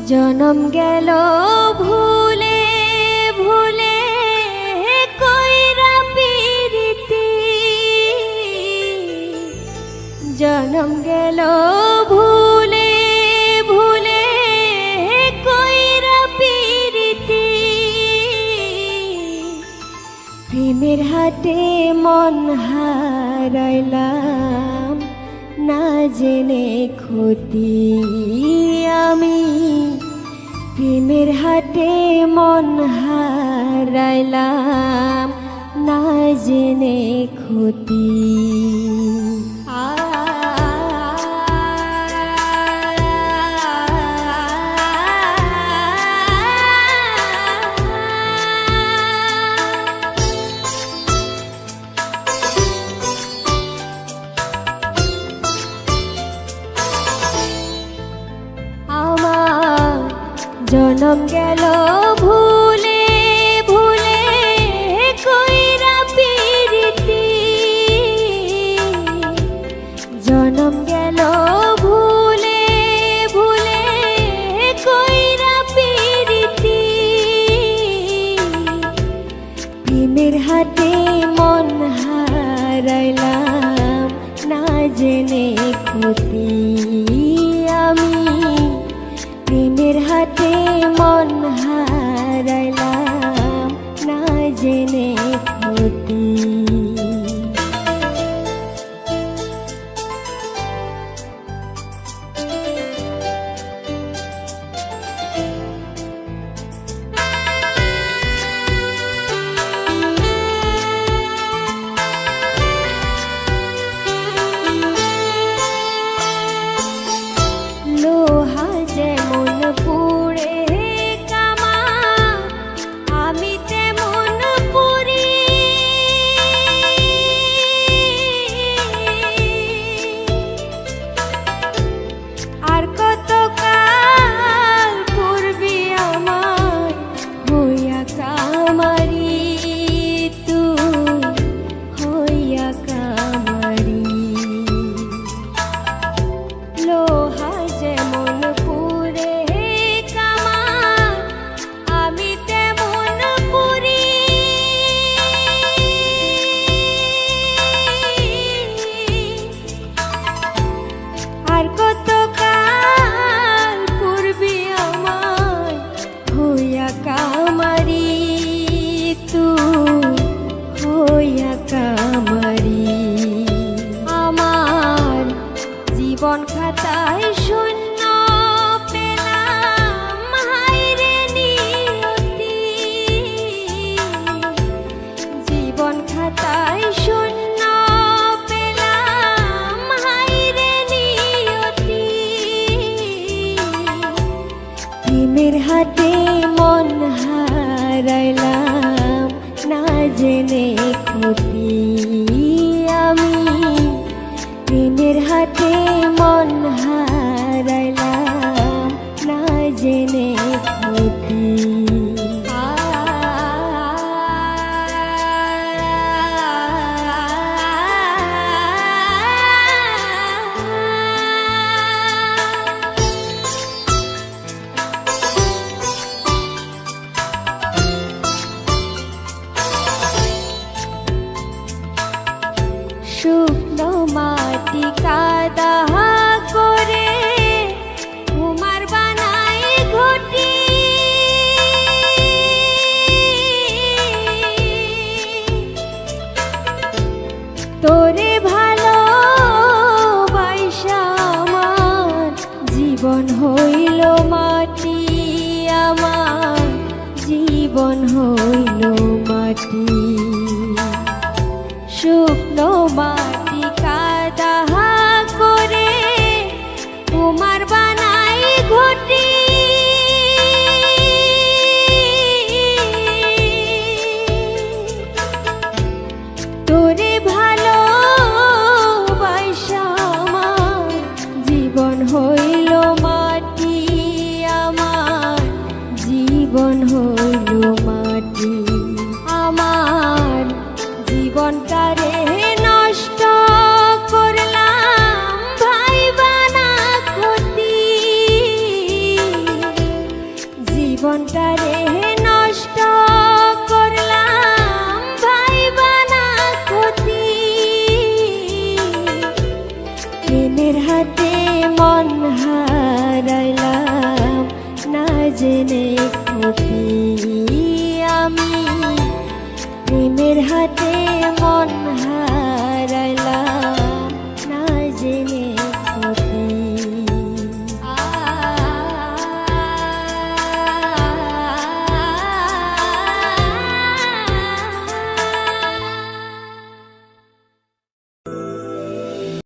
জনম গেল ভুলে ভুলে কইরা পিরিতি, জনম গেল ভুলে ভুলে কইরা পিরিতি, প্রেমের হাটে মন হারাইলাম না জেনে ক্ষতি আমি, প্রেমের হাটে মন হারাইলাম না জেনে ক্ষতি। জনম গেল ভুলে ভুলে কইরা পিরিতি, জনম গেল ভুলে ভুলে কইরা পিরিতি, প্রেমের হাটে মন হারাইলাম না জেনে ক্ষতি আমি, প্রেমের হাটে মন হারাইলাম না জেনে ক্ষতি। লোহা যেমন পুড়ে কামা আমি তেমন পুরি, আর কত কাল পূর্বে আমার হইয়া কামারি, তুই হইয়া কামারি। লোহা যেমন পুড়ে কামা আমি তেমন পুরি, আর কত কাল পূর্বে আমার হইয়া কামারি, তুই হইয়া কামারি। আমার জীবন খাতায় শূন্য পেলাম হায়রে নিয়তি, জীবন খাতায় শূন্য পেলাম হায়রে নিয়তি, প্রেমের হাটে মন হারাইলাম না জেনে ক্ষতি আমি, প্রেমের হাটে মন হারাইলাম না জেনে ক্ষতি। শুকনো মাটি কাদা করে তোমার বানাই ঘটি, তোরে ভালো বাইসা আমার জীবন হইল মাটি, আমার জীবন হইল মাটি। শুকনো মাটি কাদা করে তোমার বানাই ঘটি, তোরে ভালো বাইসা আমার জীবন হইল মাটি, আমার জীবন হইল মাটি। আমার জীবনটারে নষ্ট করলাম ভাইবা না ক্ষতি, মনটারে নষ্ট করলাম ভাইবা না ক্ষতি প্রেমের হাতে মন হারাইলাম না জেনে ক্ষতি আমি প্রেমের হাতে মন হারাইলাম